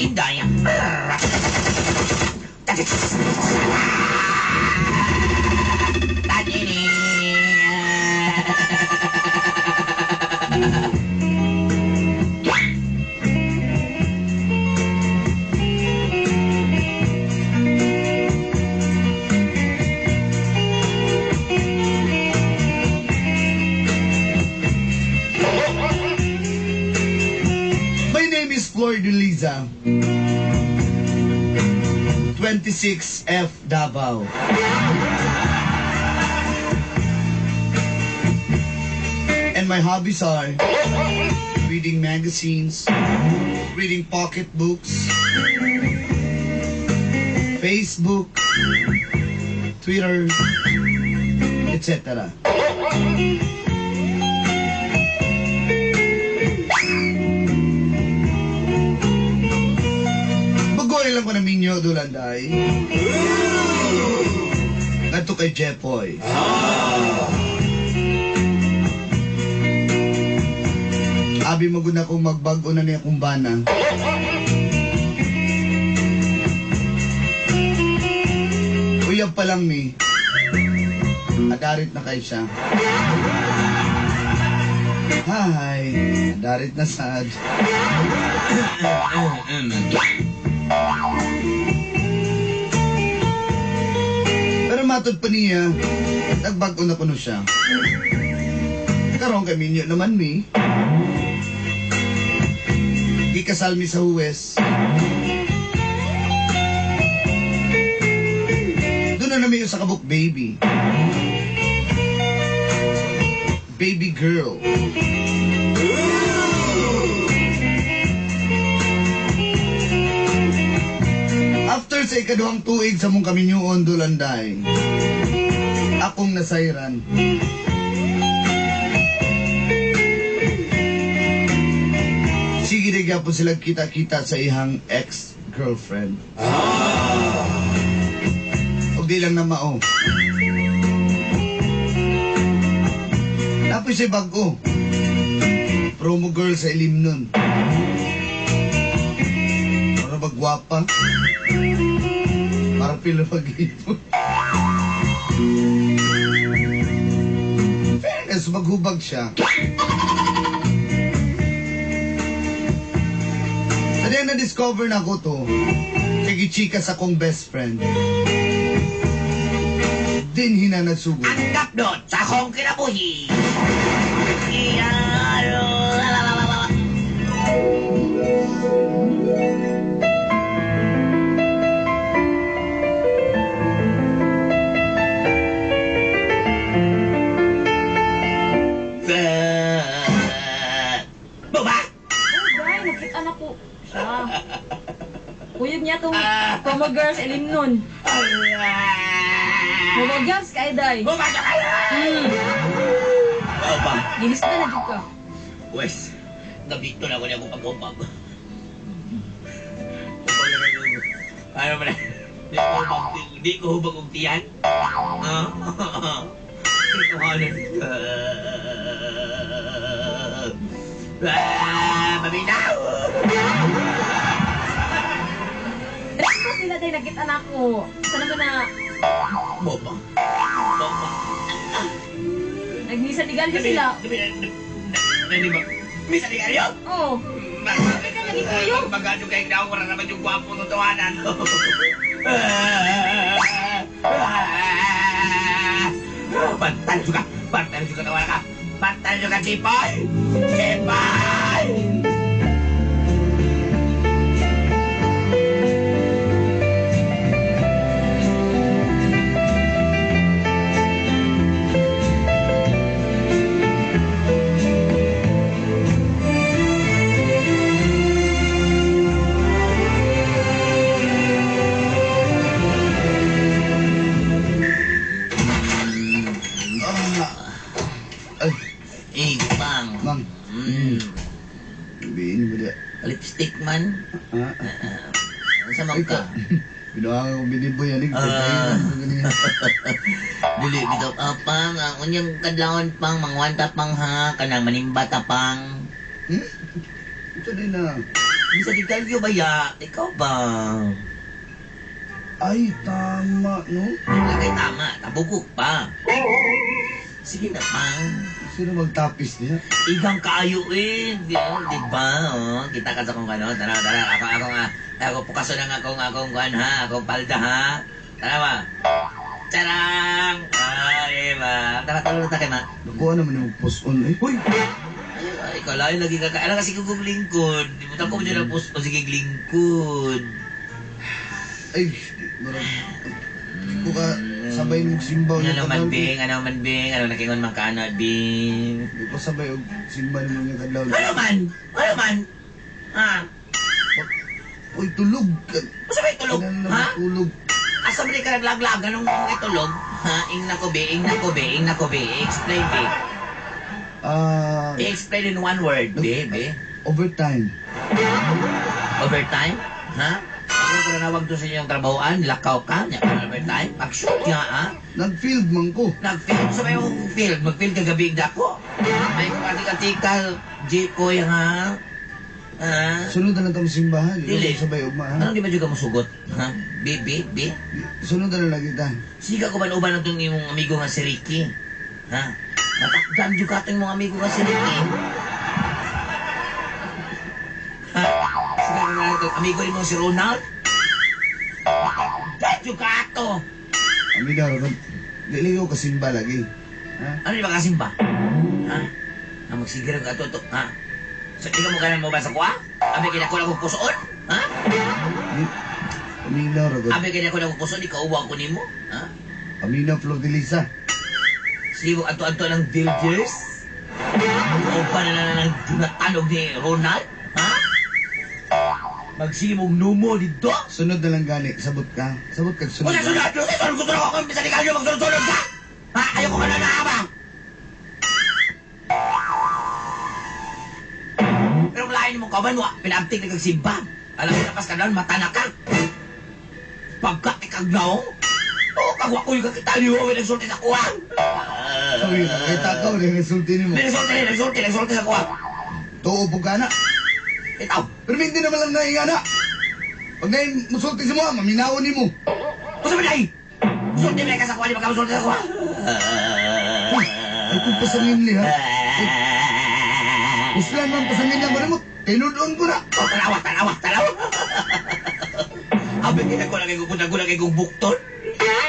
Inday. Tadini. My name is Flor de Liza. 26F Davao. And my hobbies are reading magazines, reading pocketbooks, Facebook, Twitter, etc. Bagoy lang ko na minyo dulanday. Ato kay Jepoy. Abi maguna kong magbago na niya kung bana. Uyab pa lang mi. Adarit na kay siya. Hi, adarit na sad. Pero matod pa niya, nagbago na kuno siya. Karon kay minyo naman mi. Di kasal mi sa Huwes. Doon na namin yung sa kabuk baby. Baby girl. After sa ikaduhang tuig sa mong kaminyuon dulanday, akong nasayran. Sige na po sila kita-kita sa ihang ex-girlfriend. O di lang na mao. Tapos siya bago. Promo girl sa ilim nun. Para magwapa. Para pila mag-ipon. Fairness, maghubag siya. Sa na-discover na ko to, nag-chika sa akong best friend. Din hinanagsugod. Ang kapdot sa akong kinabuhi. Baba! Ay, nakita na ko siya. Uyog niya itong promo girls ilim nun. Promo girls kay Day. Baba ka kayo! Baba! Gilis na dyan ka. Wes, nabito na ako niya kung pag-upag. Ano ba na? Di ko hubag og tiyan? Ito ka na dito. Maminaw! Resto sila Day, nakita na ko. Sana ba na Boba. Boba. nagnisa-ligalyo sila? Nani ba? Misa di kayo? Oo. Bakit ka naging kuyo? Magano kayo na wala naman yung gwapo ng tawanan. Pantal juga. Pantal juga tawanan ka. Pantal juga Cipoy. Cipoy! Pang. Mang. Sabihin mo dia. Lipstick man. Sa Ay ka. Binuha ko binibo yan. Dili bitaw pang. Unyang kadlawon pang. Mangwanta pang ha. Kanang manimbata pang. Ito din na. Bisa di kalyo ba ya? Ikaw ba? Ay, tama, no? Lagay tama, tabugok pa. Sige na pa. Sino magtapis niya? Igang kaayo eh. Di ba? Oh, kita ka sa kung ano. Tara. Ako nga. Ako pukaso ng akong kuhan ha. Akong palda ha. Tara ba? Charang! Ay, ma. Tara na tayo, ma. Nakuha naman yung post-on, eh. Uy! Ay, ikaw lang lagi ka. Ano kasi kung lingkod? Di mo tako mo dyan ang post o sige lingkod. Ay, marang... Ko ka sabay mong simbaw Ano naman, Bing? Ano naman, Bing? Ano nakingon man ka na, Bing? Di ko sabay og simba naman yung kadlaw. Ano man? Ano man? Ha? Uy, tulog. Masa may tulog? Ano Ha? naman tulog? Asa ba ka naglaglag? Anong may tulog? Ha? Ing nako, be. Explain, be. I-explain in one word, be. Overtime. Overtime? Ha? Ako ko na nawag doon sa inyong trabahoan, lakaw ka, niya ka overtime. Pag-shoot niya, ha? Nag-field man ko. Nag-field sa may field. Mag-field kagabi ako. May kung atik-atikal, jeep ko yung ha? Ha? Sunod na lang itong simbahan. Dili. Di ko sabay ugma, ha? Anong di ba juga masugot? Ha? Be? Sunod na lang kita. Siga ko ba uban itong imong amigo nga si Ricky? Ha? Matakdan juga itong imong amigo nga si Ricky. Ha? Siga ko na itong amigo ni mong si Ronald? Matakdan juga ito! Amiga, Ron. Dili ko kasimba lagi. Ha? Ano di ba kasimba? Ha? Na magsigira ka ito, ha? So, ikaw mo kanan mo ba sa kuha? Abi kinako na kong pusoon? Ha? Amina, Ron. Abi kinako na kong pusoon, ikaw uwang ko nimo? Ha? Amina, Flor de Lisa. Sigo ato-ato ng Villagers? O pa na ng tinatanog ni Ronald? Ha? Magsimog numo dito? Sunod na lang gani. Sabot ka. Sabot ka. Sunod Wala lang. sunod! Sunod ko tulog ako! Bisa di kayo magsunod-sunod ka! Ha? Ayoko ka na naabang! Pero kung lain mong kaban mo, pinabtik na kagsimba. Alam mo na pas ka doon, mata na ka. Pagka ikagnaw, oo, kagwa ko yung kakitali mo, may nagsulti sa kuwang. Sorry, kay takaw na resulti ni mo. May nagsulti sa kuwang. Tuo po ka na. Itaw, Pero hindi naman lang nahinga na. Pag na musulti sa mga, maminawan ni mo. kung sabi na sulti mo na ka sa kuwang, di magkamusulti sa kuwang. Ay, kung pasangin li, ha? Uslan man pasangin niya mo rin mo. Tinudon ko na. Oh, tanawa. Abig kita ko lagi pupunta ko lagi kong bukton.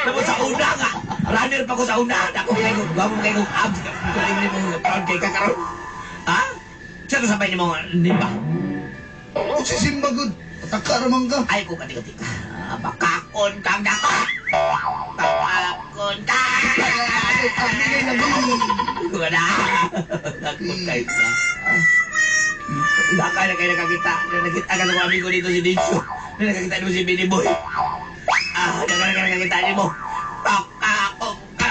Tapos sa una nga, runner pa ko sa una. Ako kayo, gawin kayo kong abs. Galing ni mong proud kay kakaroon. Ha? Siya to sabay ni mong nimba. O si Simba good. Pataka ramang ka. Ay ko katika. Bakakon kang dako. Bakakon ka. Ko na. Nakot kayo na. Baka na kayo nakakita. Nakita ka sa mga amigo dito si Dinso. Nakakita mo si Benny Boy. Nakakita mo. Bakakon ka.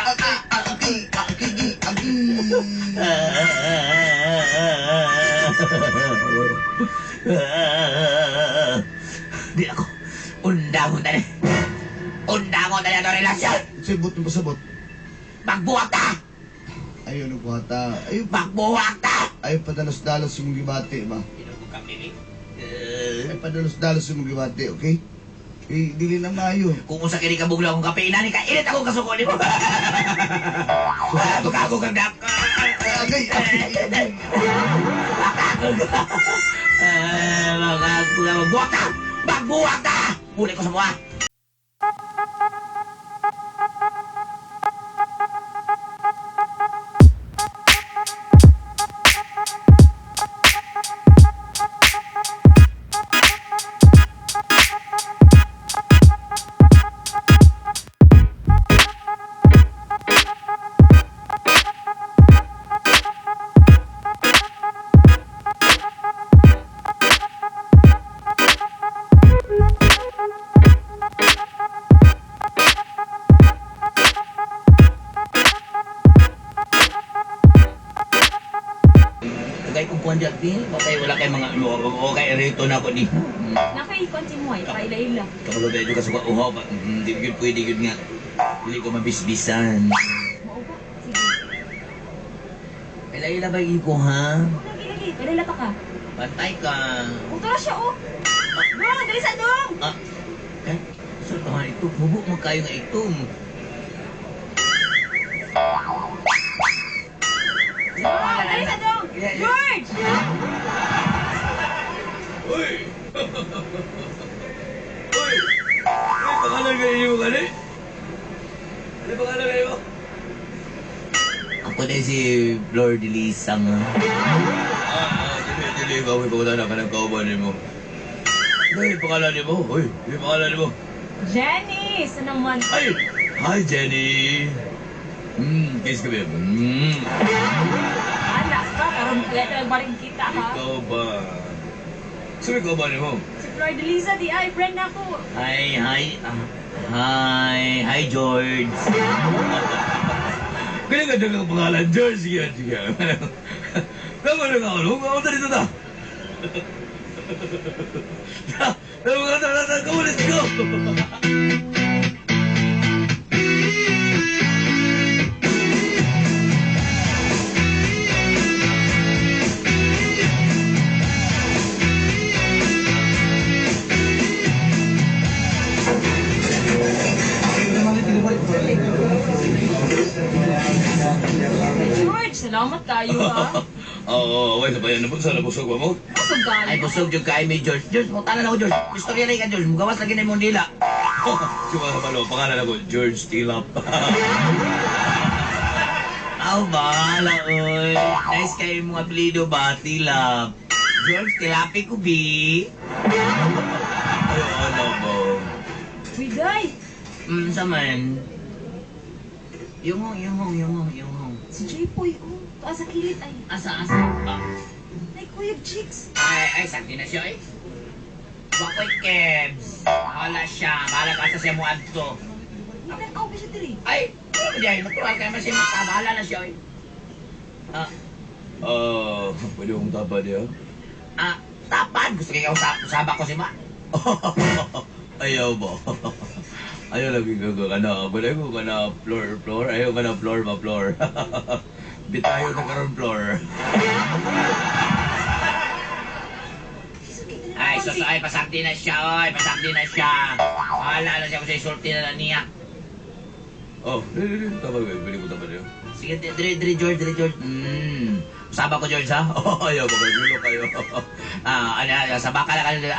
Di ako. Undangon tali. Undangon tali ato relasyon. Sabot mo pasabot. Magbuwag ka. Ayaw na kuhata. Ayaw Magbuwag ka. Ayaw padalos-dalos yung gibati ba? Inubo ka, baby. Ayaw padalos-dalos yung gibati, okay? Eh, dili na maayo. Kung usa kini ka buglaw akong kape inani ka, init ako kasuko ni mo. Baka ako kang dak. Agay! Baka ako ka. Magbuwag ka. Magbuwag ka. Muli ko sa mga. Kaya kung kuhan dyan, patay wala kay mga okay, rito na ako ni. Nakaikon si Moy, paila-ila. Kapag ba ito ka sa uhaw, hindi yun pwede yun nga. Hindi ko mabisbisan. Mao ba? Sige. Kailan ba ko ha? Lagi, paila pa ka. Patay ka. Kung tara siya, oh. Dong, dali sa dong. Ah, eh, saan ka nga ito? Bubo mo kayo nga ito. Dong, dali sa dong. George! Uy! Uy! Uy, pangalan kayo mo gani? Ano pangalan kayo? Ako na si Flor de Lisa nga. Dili, ba? May pangalan ka ng kauban mo. Uy, pangalan mo. Uy, may pangalan mo. Jenny! Sa naman. Ay! Hi, Jenny! Kiss ka ba? Alas ka, karoon kaya nagbaring kita, ha? Ikaw ba? Sino ikaw ba mo? Si Flor de Lisa, di ay, friend ako. Hi, George. Kaya ganda kang pangalan, George. Sige. Kamu na nga ako. Kamu dito na. Kamu, let's go. George, salamat tayo, ha? Oo, okay. Sabayan na po. Sana busog ba mo? Busog galing. Ay, busog yung kay may George. George, mutalan ako, George. Istorya na ka, George. Mugawas lagi na yung dila. Suma ka palo. Pangalan ako, George Tilap. Aw, bahala, oy. Nice kayo mga apelido ba, Tilap? George, tilapi ko, B. Ay, ano ba? Uy, day! Saman. Yung hong. Si J-Boy, oh. Taas sa kilid, ay. Asa. Ay, Kuya Chicks. Ay, sakti na siya, eh. Bakoy, Kebs. Wala siya. Bahala ka sa siya mo adto. Ilan ako ba siya diri? Ay, hindi. Natural kayo mas yung bahala na siya, eh. Pwede kong tapad, eh. Tapad? Gusto kayo usaba ko si Ma? Ayaw ba? Ayaw lagi ko kana. Balay ko kana floor. Ayaw kana floor. Bitayo na karon floor. Ay, ay, pasakti na siya, oy. Pasakti na siya. Bahala na siya kung siya isulti na niya. Oh, tapad ba? Pwede ko tapad yun. Sige, dire, George. Usaba ko, George, ha? Ayaw, magkagulo kayo. Saba ka na kayo.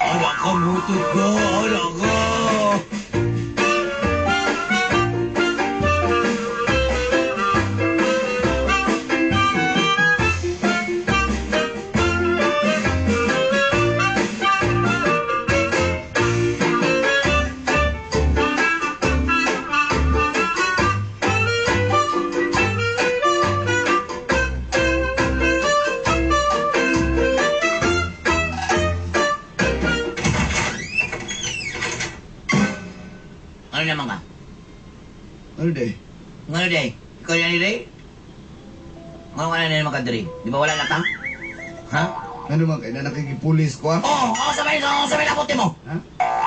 Anak ka, mutot ko! Anak ka! Ano naman ka? Ano day? Ano, Day? Ikaw yan ni Day? Ano ka na naman ka, Day? Di ba wala na ta? Ha? Ano man kayo na nakikipulis ko, ha? Oo! Sa may lapot ni mo! Ha?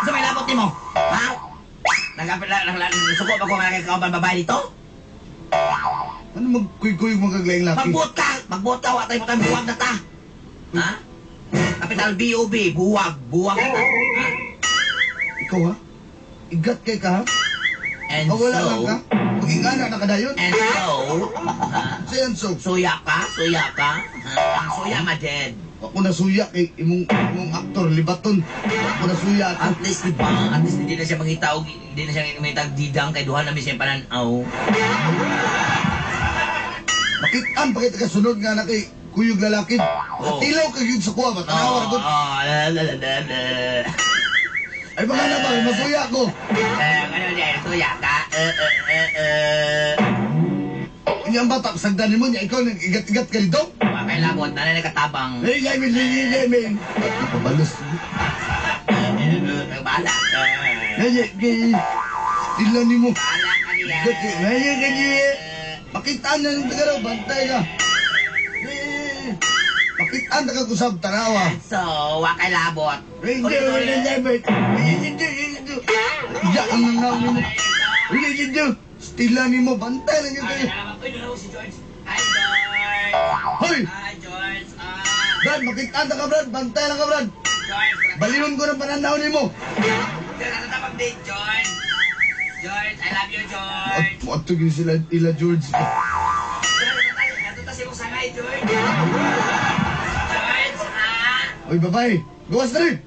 Sa may lapot ni mo! Ha? Nagsuko pa ko nga kauban babae dito? Ano magkuy-kuy magaglayang laki? Magbuot ka! Watay mo tayong buwag na ta! Ha? Kapital B.O.B. Buwag na ta! Ha? Ikaw, ha? Igat kay ka, ha? And Wala so... lang ka? Magingana na ka dayon? And so... Ha? Sayan, so. Suya ka? Ha? Ang suya ma-dead. Ako na suya kay imong aktor, libaton. Ako na suya ako. At least, di ba? At least hindi na siya mangitaw, hindi na siya mangitaw didang kay duha namin siya pananaw. Makitaan pa kita kasunod nga na kay kuyog lalaki. Oh. Tilaw ka yun sa kuha, matanawa ko. Ay mga naman, masuya ko. Ano niya, suya ka? Ini ang bata, sagdanin mo niya, ikaw nag-igat-igat ka dito. Kay labot, nanay katabang. Hey, Lemin. Pabalos. Bahala. Tila ni mo. Bahala ka niya. Ngayon ka niya. Makitaan na ng tagaraw, bantay ka. Makitaan na ka kusab, tanawa. So, wakay labot. Hindi. Iyak ang nangaw mo. Hindi. Tila ni mo, bantay na niya kayo. Uy, si George. Hi, George. Hoy! Hi, George. Brad, makita ka, Brad. Bantay lang ka, Brad. George, Balihon ko ng pananaw ni mo. George, ano tapang date, George? George, I love you, George. At tugin sila, ila George. George, ano ta si mong sangay, George? George, ha? Oy, babae. Gawas na rin.